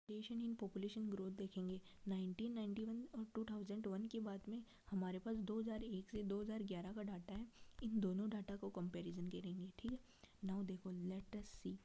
Variation in population growth देखेंगे 1991 और 2001 के बाद में हमारे पास 2001 से 2011 का डाटा है। इन दोनों डाटा को कंपैरिजन करेंगे, ठीक है। नाउ देखो, let us see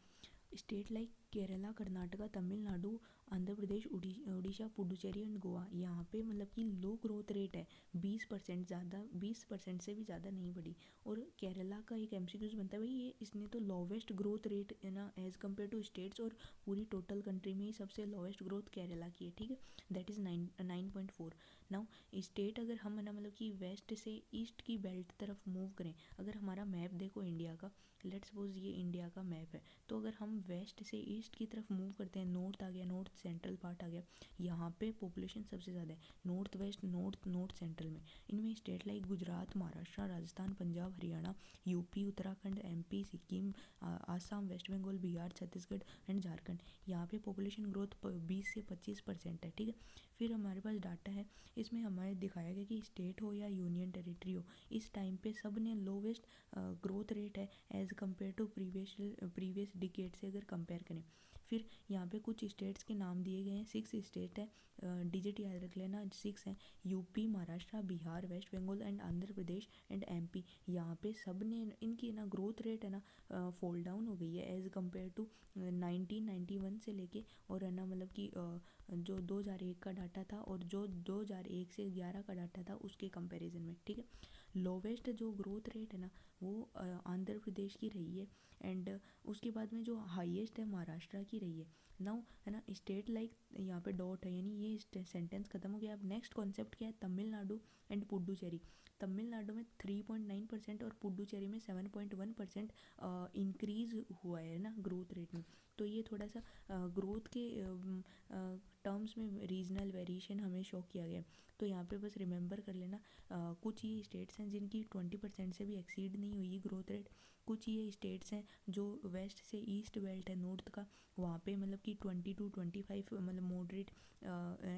state like Kerala, Karnataka, Tamil Nadu, Andhra Pradesh, Orissa, Puducherry and Goa, यहाँ पे मतलब कि लो ग्रोथ रेट है, 20% ज़्यादा, 20% से भी ज़्यादा नहीं बढ़ी। और केरला का एक एमसीक्यूज बनता है भाई, ये इसने तो लोवेस्ट ग्रोथ रेट है ना एज़ कम्पेयर टू स्टेट्स, और पूरी टोटल कंट्री में ही सबसे लोवेस्ट ग्रोथ केरला की है, ठीक है। That is 9.4। नाउ स्टेट अगर हम ना मतलब कि वेस्ट से ईस्ट की बेल्ट तरफ मूव करें, अगर हमारा मैप देखो इंडिया का, लेट्स सपोज ये इंडिया का मैप है, तो अगर हम वेस्ट से ईस्ट की तरफ मूव करते हैं, नॉर्थ आ गया, नॉर्थ सेंट्रल पार्ट आ गया, यहाँ पे पॉपुलेशन सबसे ज़्यादा है नॉर्थ वेस्ट, नॉर्थ सेंट्रल में। इनमें state like Gujarat, Maharashtra, Rajasthan, Punjab, Haryana, UP, Uttarakhand, MP, Sikkim, Assam, West Bengal, Bihar, Chhattisgarh and Jharkhand, यहाँ पे पॉपुलेशन ग्रोथ 20 से 25% है, ठीक है। फिर हमारे पास डाटा है, इसमें हमारे दिखाया गया कि स्टेट हो या यूनियन टेरिटरी हो, इस टाइम पे सब ने लोवेस्ट ग्रोथ रेट है as compare to previous decade से अगर कंपेयर करें। फिर यहाँ पे कुछ स्टेट्स के नाम दिए गए हैं, 6 स्टेट है, डिजिट याद रख लेना, 6 हैं, UP, Maharashtra, Bihar, West Bengal and Andhra Pradesh and MP. यहाँ पे सब ने इनकी ना ग्रोथ रेट है ना फॉल डाउन हो गई है एज़ कम्पेयर टू 1991 से लेके, और है ना मतलब कि जो 2001 का डाटा था और जो 2001 से 11 का डाटा था उसके कंपैरिजन में, ठीक है। लोवेस्ट जो ग्रोथ रेट है ना वो आंध्र प्रदेश की रही है, एंड उसके बाद में जो हाईएस्ट है महाराष्ट्र की रही है। नाउ है ना स्टेट लाइक, यहाँ पे डॉट है, यानी ये सेंटेंस खत्म हो गया। अब नेक्स्ट कॉन्सेप्ट क्या है, तमिलनाडु एंड पुडुचेरी। तमिलनाडु में 3.9% और पुडुचेरी में 7.1% इंक्रीज हुआ है ना ग्रोथ रेट में। तो ये थोड़ा सा ग्रोथ के टर्म्स में रीजनल वेरिएशन हमें शो किया गया। तो यहाँ पे बस रिमेंबर कर लेना, कुछ ये स्टेट्स हैं जिनकी 20% से भी एक्सीड नहीं हुई ग्रोथ रेट, कुछ ये स्टेट्स हैं जो वेस्ट से ईस्ट बेल्ट है नॉर्थ का, वहाँ पे मतलब कि 20 to 25 मतलब मॉडरेट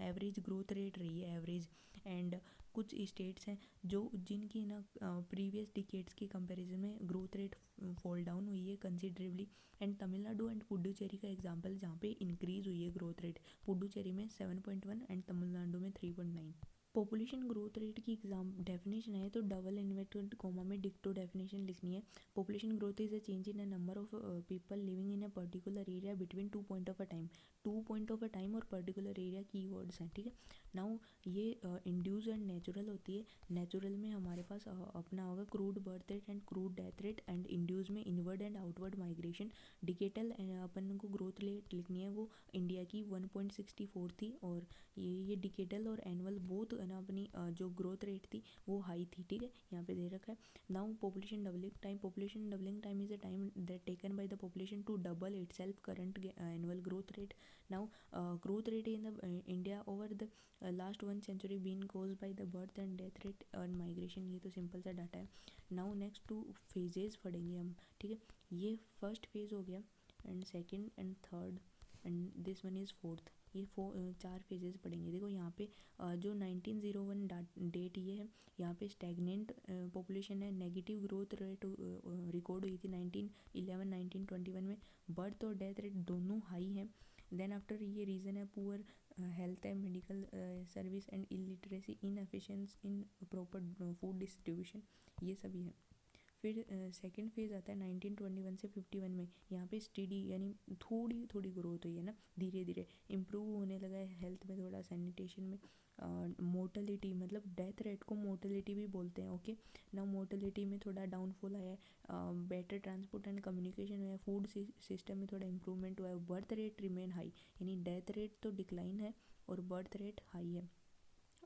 एवरेज ग्रोथ रेट रही है एवरेज। एंड कुछ स्टेट्स हैं जो जिनकी ना प्रीवियस डिकेड्स के कंपैरिजन में ग्रोथ रेट फॉल डाउन हुई है considerably. And Tamil Nadu and Puducherry का एग्जांपल जहाँ पे इंक्रीज हुई है ग्रोथ रेट, पुडुचेरी में 7.1 एंड तमिलनाडु में 3.9। पॉपुलेशन ग्रोथ रेट की एग्जाम डेफिनेशन है तो डबल इन्वर्टेड कोमा में डिक्टो डेफिनेशन लिखनी है। Population growth is a change in a number of people living in a particular area between 2 point of a time. 2 point of a time और particular area keywords हैं, ठीक है। Now ये induce and natural होती है। Natural में हमारे पास अपना होगा crude birth rate and crude death rate, and induce में इनवर्ड एंड आउटवर्ड माइग्रेशन। डिकेटल अपन को ग्रोथ रेट लिखनी है, वो इंडिया की 1.64 थी, और ये डिकेटल और एनुअल बोथ है ना अपनी जो ग्रोथ रेट थी वो हाई थी, ठीक है, यहाँ पे दे रखा है। Now population doubling time is a time that taken by the population to double itself current annual growth rate. Now growth rate in the India over the last 1 century been caused by the birth and death rate and migration. ये तो simple सा data है। Now next 2 phases पढ़ेंगे हम, ठीक है। ये first phase हो गया, and second and third, and this one is fourth. ये 4 फेजेस पढ़ेंगे। देखो यहाँ पे जो 1901 डेट ये है, यहाँ पे स्टैगनेंट पॉपुलेशन है, नेगेटिव ग्रोथ रेट रिकॉर्ड हुई थी 1911 1921 में। बर्थ और डेथ रेट दोनों हाई हैं। देन आफ्टर ये रीज़न है poor health and medical service and illiteracy, inefficiency in proper food distribution, ये सभी है। फिर सेकेंड फेज़ आता है 1921 से 51 में। यहाँ पे स्टडी यानी थोड़ी थोड़ी ग्रोथ हुई है ना, धीरे धीरे इम्प्रूव होने लगा है हेल्थ में, थोड़ा सैनिटेशन में। मोर्टलिटी मतलब डेथ रेट को मोर्टलिटी भी बोलते हैं, ओके ना। मोर्टलिटी में थोड़ा डाउनफॉल आया है, बेटर ट्रांसपोर्ट एंड कम्युनिकेशन हुआ है, फूड सिस्टम में थोड़ा इंप्रूवमेंट हुआ है। बर्थ रेट रिमेन हाई, यानी डेथ रेट तो डिक्लाइन है और बर्थ रेट हाई है।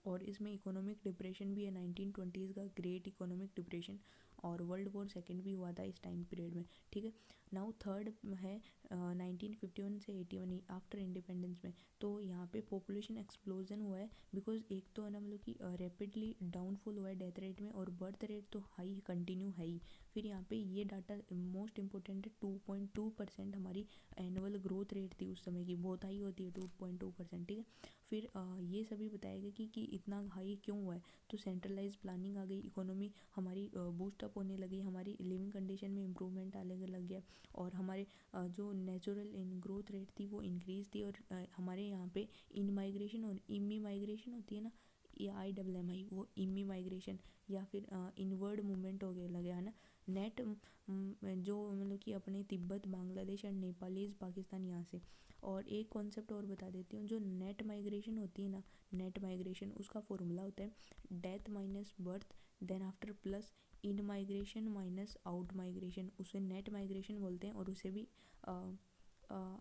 और इसमें इकोनॉमिक डिप्रेशन भी है 1920s का, ग्रेट इकोनॉमिक डिप्रेशन, और वर्ल्ड वॉर सेकेंड भी हुआ था इस टाइम पीरियड में, ठीक है। नाउ थर्ड है 1951 से 81 आफ्टर इंडिपेंडेंस में। तो यहाँ पे पॉपुलेशन एक्सप्लोजन हुआ है, बिकॉज एक तो है ना मतलब कि रैपिडली डाउनफॉल हुआ है डेथ रेट में, और बर्थ रेट तो हाई कंटिन्यू है ही। फिर यहाँ पे ये डाटा मोस्ट इंपॉर्टेंट है, 2.2% हमारी एनुअल ग्रोथ रेट थी उस समय की, बहुत हाई होती है 2.2%, ठीक है। फिर ये सभी बताया गया कि इतना हाई क्यों हुआ है, तो सेंट्रलाइज प्लानिंग आ गई, इकोनॉमी हमारी बूस्ट पिकअप होने लगी, हमारी लिविंग कंडीशन में इम्प्रूवमेंट आने लग गया और हमारे जो नेचुरल इन ग्रोथ रेट थी वो इंक्रीज थी। और हमारे यहाँ पे इन माइग्रेशन और इमी माइग्रेशन होती है ना, IMMI, वो इमी माइग्रेशन या फिर इनवर्ड मूवमेंट हो गया लगे है ना। नेट जो मतलब कि अपने तिब्बत, बांग्लादेश और नेपालीज, पाकिस्तान यहाँ से। और एक कॉन्सेप्ट और बता देती हूँ, जो नेट माइग्रेशन होती है ना, नेट माइग्रेशन उसका फॉर्मूला होता है death minus birth then after plus in migration minus out migration, उसे नेट माइग्रेशन बोलते हैं। और उसे भी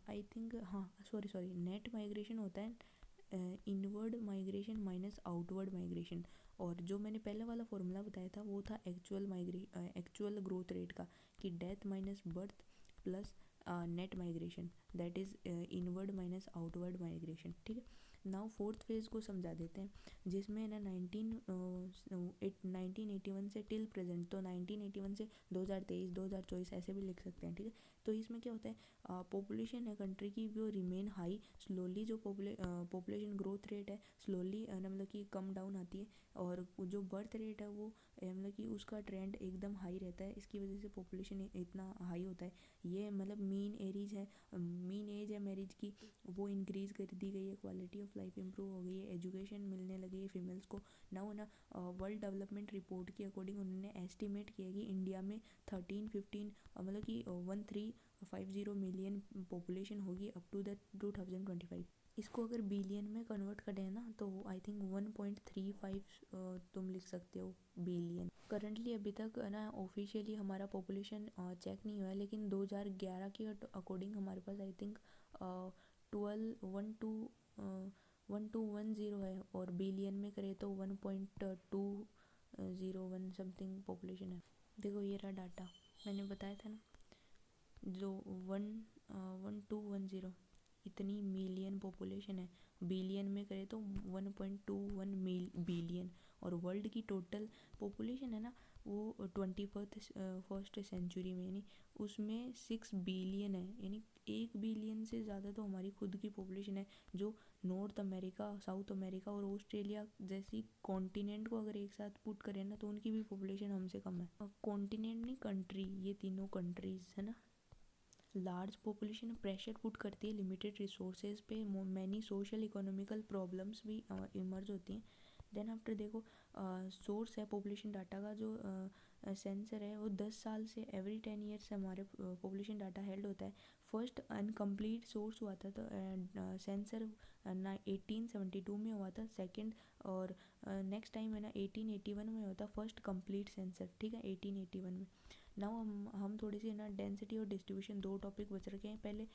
आई थिंक हाँ सॉरी नेट माइग्रेशन होता है inward migration minus outward migration. और जो मैंने पहले वाला फॉर्मूला बताया था वो था एक्चुअल ग्रोथ रेट का, कि death minus birth plus net migration, that is inward minus outward migration. ठीक है, नाउ फोर्थ फेज़ को समझा देते हैं, जिसमें ना 1981 से टिल प्रेजेंट, तो 1981 से 2023 2024 ऐसे भी लिख सकते हैं। ठीक है, तो इसमें क्या होता है, पॉपुलेशन है कंट्री की वो रिमेन हाई, स्लोली जो पॉपुलेशन ग्रोथ रेट है स्लोली मतलब कि कम डाउन आती है। और जो बर्थ रेट है वो मतलब कि उसका ट्रेंड एकदम हाई रहता है, इसकी वजह से पॉपुलेशन इतना हाई होता है। ये मतलब मीन एज है मैरिज की वो इंक्रीज़ कर दी गई है, क्वालिटी ऑफ लाइफ इंप्रूव हो गई है, एजुकेशन मिलने लगी है फीमेल्स को। ना वर्ल्ड डेवलपमेंट रिपोर्ट के अकॉर्डिंग उन्होंने एस्टिमेट किया कि इंडिया में 13-15 मतलब कि 1350 मिलियन पॉपुलेशन होगी अप टू द 2025। इसको अगर बिलियन में कन्वर्ट करें ना तो आई थिंक 1.35 तुम लिख सकते हो बिलियन। करंटली अभी तक ना ऑफिशियली हमारा पॉपुलेशन चेक नहीं हुआ है, लेकिन 2011 के अकॉर्डिंग हमारे पास आई थिंक 1210 है, और बिलियन में करें तो 1.201 समथिंग पॉपुलेशन है। देखो ये रहा डाटा, मैंने बताया था ना, जो 1210 इतनी मिलियन पॉपुलेशन है, बिलियन में करें तो 1.21 बिलियन। और वर्ल्ड की टोटल पॉपुलेशन है ना वो 21st सेंचुरी में, यानी उसमें 6 बिलियन है, यानी 1 बिलियन से ज़्यादा तो हमारी खुद की पॉपुलेशन है। जो नॉर्थ अमेरिका, साउथ अमेरिका और ऑस्ट्रेलिया जैसी कॉन्टिनेंट को अगर एक साथ पुट करें ना तो उनकी भी पॉपुलेशन हमसे कम है। कॉन्टिनेंट नहीं कंट्री, ये तीनों कंट्रीज है ना। लार्ज पॉपुलेशन प्रेशर पुट करती है लिमिटेड रिसोर्सेज पे, मैनी सोशल इकोनॉमिकल प्रॉब्लम्स भी इमर्ज होती हैं। देन आफ्टर देखो सोर्स है पॉपुलेशन डाटा का, जो सेंसर है वो 10 साल से एवरी 10 ईयर से हमारे पॉपुलेशन डाटा हेल्ड होता है। फर्स्ट अनकम्प्लीट सोर्स हुआ था तो सेंसर 1872 में हुआ था सेकंड, और नेक्स्ट टाइम है ना 1881 में होता फर्स्ट कंप्लीट सेंसर। ठीक है, 1881 में। नाउ हम थोड़ी सी ना डेंसिटी और डिस्ट्रीब्यूशन, दो टॉपिक बच रखे हैं। पहले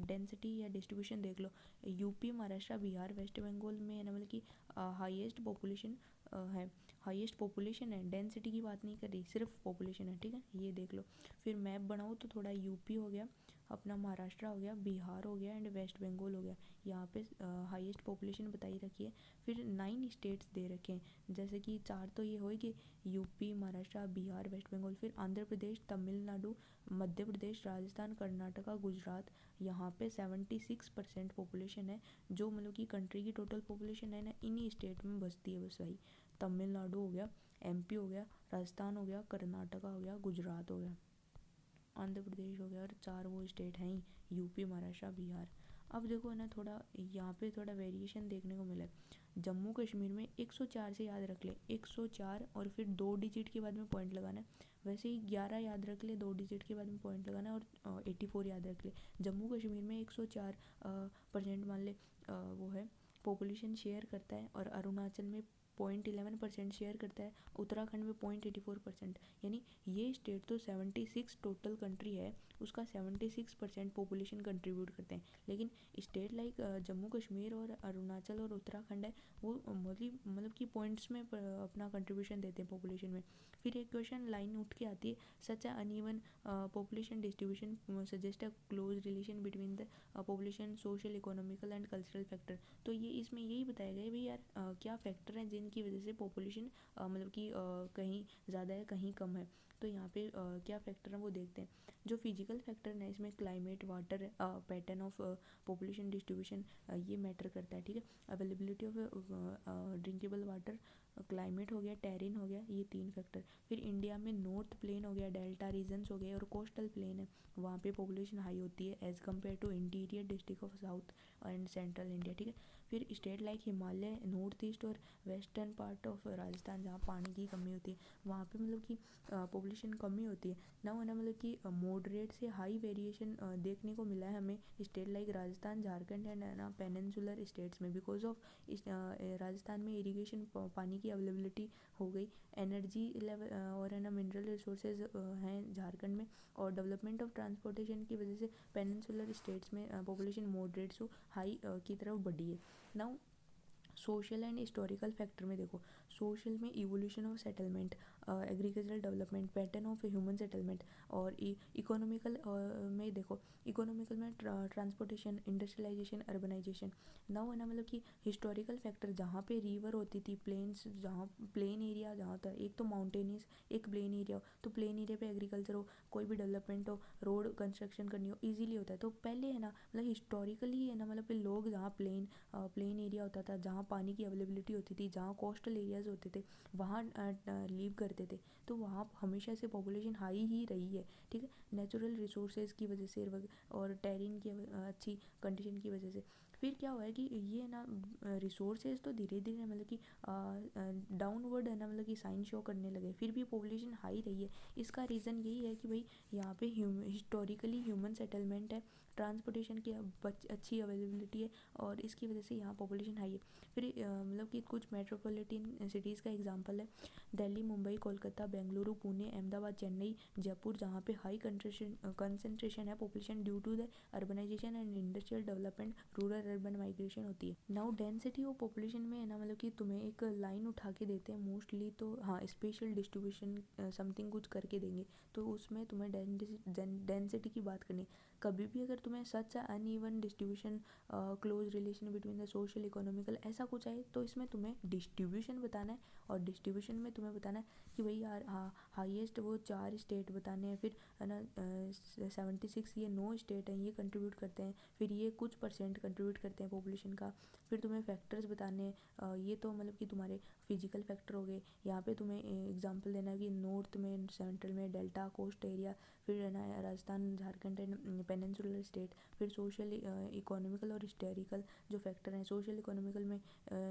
डेंसिटी या डिस्ट्रीब्यूशन देख लो। यूपी, महाराष्ट्र, बिहार, वेस्ट बंगाल में ना मतलब कि हाईएस्ट पॉपुलेशन है, हाईएस्ट पॉपुलेशन है, डेंसिटी की बात नहीं कर रही, सिर्फ पॉपुलेशन है। ठीक है, ये देख लो। फिर मैप बनाओ तो थोड़ा यूपी हो गया, अपना महाराष्ट्र हो गया, बिहार हो गया एंड वेस्ट बंगाल हो गया, यहाँ पे हाईएस्ट पॉपुलेशन बताई रखी है। फिर 9 स्टेट्स दे रखे हैं, जैसे कि 4 तो ये होगी यूपी, महाराष्ट्र, बिहार, वेस्ट बंगाल। फिर आंध्र प्रदेश, तमिलनाडु, मध्य प्रदेश, राजस्थान, कर्नाटका, गुजरात, यहाँ पे 76% पॉपुलेशन है। जो मतलब कि कंट्री की टोटल पॉपुलेशन है ना इन्हीं स्टेट में बसती है बस भाई। तमिलनाडु हो गया, एमपी हो गया, राजस्थान हो गया, कर्नाटका हो गया, गुजरात हो गया, आंध्र प्रदेश हो गया, और 4 वो स्टेट हैं ही, यूपी, महाराष्ट्र, बिहार। अब देखो ना थोड़ा यहाँ पे थोड़ा वेरिएशन देखने को मिला है। जम्मू कश्मीर में 104 से याद रख ले, 104 और फिर 2 डिजिट के बाद में पॉइंट लगाना है। वैसे ही 11 याद रख ले, 2 डिजिट के बाद में पॉइंट लगाना है, और 84 याद रख ले। जम्मू कश्मीर में 104% मान ले वो है पॉपुलेशन शेयर करता है, और अरुणाचल में 0.11% शेयर करता है, उत्तराखंड में 0.84%। यानी ये स्टेट तो 76 टोटल कंट्री है उसका 76% पॉपुलेशन कंट्रीब्यूट करते हैं। लेकिन स्टेट लाइक जम्मू कश्मीर और अरुणाचल और उत्तराखंड है वो मतलब कि पॉइंट्स में अपना कंट्रीब्यूशन देते हैं पॉपुलेशन में। फिर एक क्वेश्चन लाइन उठ के आती है, such a uneven population distribution suggest a close relation between the population, social, economical and cultural factor. तो ये इसमें यही बताया गया है भाई यार क्या फैक्टर हैं जिनकी वजह से पॉपुलेशन मतलब कि कहीं ज़्यादा है कहीं कम है। तो यहाँ पे क्या फैक्टर है वो देखते हैं। जो फिजिकल फैक्टर है इसमें climate, water, pattern of population distribution ये मैटर करता है, ठीक है। Availability of drinkable water, climate हो गया, टेरिन हो गया, ये 3 फैक्टर। फिर इंडिया में नॉर्थ प्लेन हो गया, डेल्टा रीजन्स हो गए और कोस्टल प्लेन है, वहाँ पे पॉपुलेशन हाई होती है as compare to interior district of south and central India, ठीक है। फिर state like Himalaya, north east और वेस्टर्न पार्ट ऑफ राजस्थान जहाँ पानी की कमी होती है वहाँ पे मतलब कि पॉपुलेशन कमी होती है ना, है ना, मतलब कि मॉडरेट से हाई वेरिएशन देखने को मिला है हमें state like Rajasthan, Jharkhand and ना पेनिनसुलर स्टेट्स में, बिकॉज ऑफ राजस्थान में इरिगेशन पानी की अवेलेबिलिटी हो गई, एनर्जी लेवल और है ना मिनरल रिसोर्सेज हैं झारखंड में, और डेवलपमेंट ऑफ ट्रांसपोर्टेशन की वजह से पेनिनसुलर स्टेट्स में पॉपुलेशन मॉडरेट से हाई की तरफ बढ़ी है। Now social and historical factor में देखो, सोशल में evolution of settlement, agricultural development, pattern of human settlement, और इकोनॉमिकल में देखो, इकोनॉमिकल में ट्रांसपोर्टेशन, इंडस्ट्रियलाइजेशन, अर्बनाइजेशन। नाउ है ना मतलब कि हिस्टोरिकल फैक्टर जहाँ पे रिवर होती थी, प्लेन्स, जहाँ प्लेन एरिया जहाँ था, एक तो माउंटेनियस एक प्लेन एरिया हो, तो प्लेन एरिया पे एग्रीकल्चर हो, कोई भी डेवलपमेंट हो, रोड कंस्ट्रक्शन करनी हो ईजिली होता है। तो पहले है ना मतलब हिस्टोरिकली है ना मतलब लोग जहाँ प्लेन एरिया होता था, जहाँ पानी की अवेलेबिलिटी होती थी, जहाँ कोस्टल एरियाज होते थे, वहाँ लीव करते थे, तो वहाँ हमेशा से पॉपुलेशन हाई ही रही है, ठीक है, नेचुरल रिसोर्सेज की वजह से और टेरिन की अच्छी कंडीशन की वजह से। फिर क्या हुआ है कि ये ना रिसोर्सेज तो धीरे धीरे मतलब कि डाउनवर्ड है ना मतलब कि साइन शो करने लगे, फिर भी पॉपुलेशन हाई रही है। इसका रीज़न यही है कि भाई यहाँ पे हिस्टोरिकली ह्यूमन सेटलमेंट है, ट्रांसपोर्टेशन की अच्छी अवेलेबिलिटी है, और इसकी वजह से यहाँ पॉपुलेशन हाई है। फिर मतलब कि कुछ मेट्रोपॉलिटन सिटीज़ का एग्जांपल है दिल्ली, मुंबई, कोलकाता, बेंगलुरु, पुणे, अहमदाबाद, चेन्नई, जयपुर, जहाँ पे हाई कंसंट्रेशन है population due to the urbanisation and industrial development, rural urban migration होती है। नाउ डेंसिटी ऑफ पॉपुलेशन में है ना मतलब कि तुम्हें एक लाइन उठा के देते हैं मोस्टली, तो हाँ स्पेशल डिस्ट्रीब्यूशन समथिंग कुछ करके देंगे, तो उसमें तुम्हें डेंसिटी की बात करनी है। कभी भी अगर तुम्हें such uneven distribution, close relation between the social economical ऐसा कुछ है, तो इसमें तुम्हें डिस्ट्रीब्यूशन बताना है, और डिस्ट्रीब्यूशन में तुम्हें बताना है कि भाई यार हाँ हाईएस्ट वो 4 स्टेट बताने हैं, फिर है ना 76 ये 9 स्टेट हैं ये कंट्रीब्यूट करते हैं, फिर ये कुछ परसेंट कंट्रीब्यूट करते हैं पॉपुलेशन का। फिर तुम्हें फैक्टर्स बताने हैं, ये तो मतलब कि तुम्हारे फिजिकल फैक्टर हो गए। यहाँ पे तुम्हें एग्जांपल देना है कि नॉर्थ में, सेंट्रल में, डेल्टा, कोस्ट एरिया, फिर है ना Rajasthan, Jharkhand and peninsular state. फिर सोशल, इकोनॉमिकल और हिस्टोरिकल जो फैक्टर हैं, सोशल इकोनॉमिकल में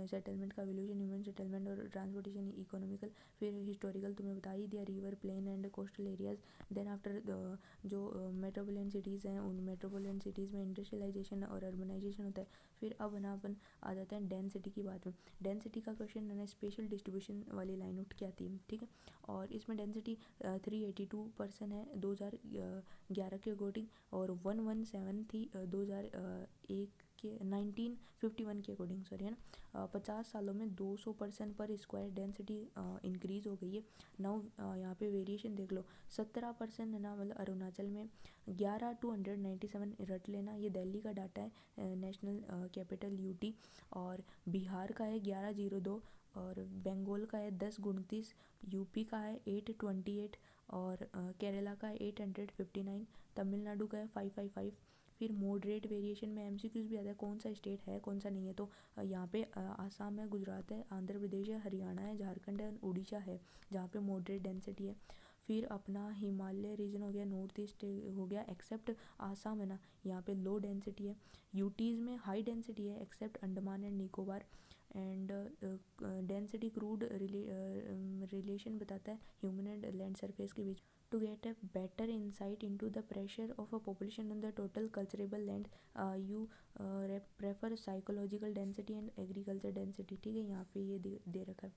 सेटलमेंट का एवोल्यूशन, ह्यूमन सेटलमेंट और ट्रांसपोर्टेशन इकोनॉमिकल। फिर हिस्टोरिकल तुम्हें बता ही दिया, river, plain and coastal areas. Then after जो मेट्रोपोलिटन सिटीज़ हैं, उन मेट्रोपोलिटन सिटीज़ में इंडस्ट्रियलाइजेशन और अर्बनाइजेशन होता है। फिर अब ना अपन आ जाते हैं डेंसिटी की बात में। डेंसिटी का क्वेश्चन है स्पेशल डिस्ट्रीब्यूशन वाली लाइन उठ के आती है, ठीक है, और इसमें डेंसिटी 382% है 2011 के अकॉर्डिंग, और 117 थी 2001 के 1951 के अकॉर्डिंग, सॉरी, है ना। 50 सालों में 200% पर स्क्वायर डेंसिटी इंक्रीज़ हो गई है। नाउ यहाँ पे वेरिएशन देख लो, 17% है ना मतलब अरुणाचल में, 11 to 197 रट लेना, ये दिल्ली का डाटा है, नेशनल कैपिटल यूटी, और बिहार का है 1102, और बंगाल का है 1029, यूपी का है 828, और केरला का है 859, तमिलनाडु का है 555। फिर मॉडरेट वेरिएशन में एमसीक्यूज भी आता है, कौन सा स्टेट है कौन सा नहीं है, तो यहाँ पे आसाम है, गुजरात है, आंध्र प्रदेश है, हरियाणा है, झारखंड है, उड़ीसा है, जहाँ पे मॉडरेट डेंसिटी है। फिर अपना हिमालय रीजन हो गया, नॉर्थ ईस्ट हो गया, एक्सेप्ट आसाम है ना, यहाँ पे लो डेंसिटी है। यूटीज़ में हाई डेंसिटी है except Andaman and Nicobar. And density crude relation बताता है ह्यूमन एंड लैंड सरफेस के बीच। To get a better insight into the pressure of a population on the total culturable land, you prefer psychological density and agriculture density, ठीक है, यहाँ पे ये दे रखा है।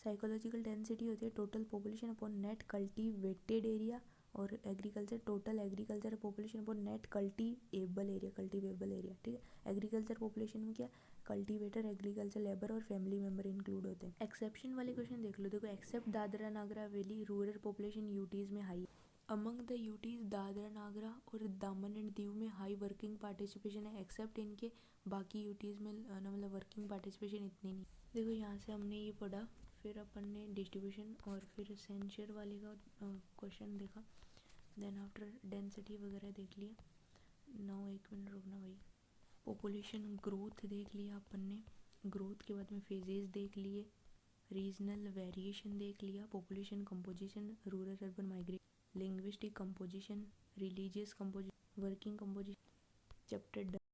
साइकोलॉजिकल डेंसिटी होती है total population upon net cultivated area, और agriculture total agriculture population upon net cultivable area, ठीक है। एग्रीकल्चर पॉपुलेशन में क्या, कल्टीवेटर, एग्रीकल्चर लेबर और फैमिली मेम्बर इंक्लूड होते हैं। एक्सेप्शन वाले क्वेश्चन देख लो, देखो accept Dadra Nagar Haveli rural population UTs में high, among the UTs Dadra Nagar और दामन एंड दीव में हाई वर्किंग पार्टिसिपेशन है, एक्सेप्ट इनके बाकी यूटीज़ में मतलब वर्किंग पार्टिसिपेशन इतनी नहीं। देखो यहाँ से हमने ये पढ़ा, फिर अपन ने डिस्ट्रीब्यूशन और फिर सेंसर वाले का क्वेश्चन देखा। देन आफ्टर डेंसिटी वगैरह देख लिया। नाउ एक मिनट रुकना भाई। पॉपुलेशन ग्रोथ देख लिया अपन ने, ग्रोथ के बाद में फेजेस देख लिए, रीजनल वेरिएशन देख लिया, population composition, rural urban migration, linguistic composition, religious composition, working composition, chapter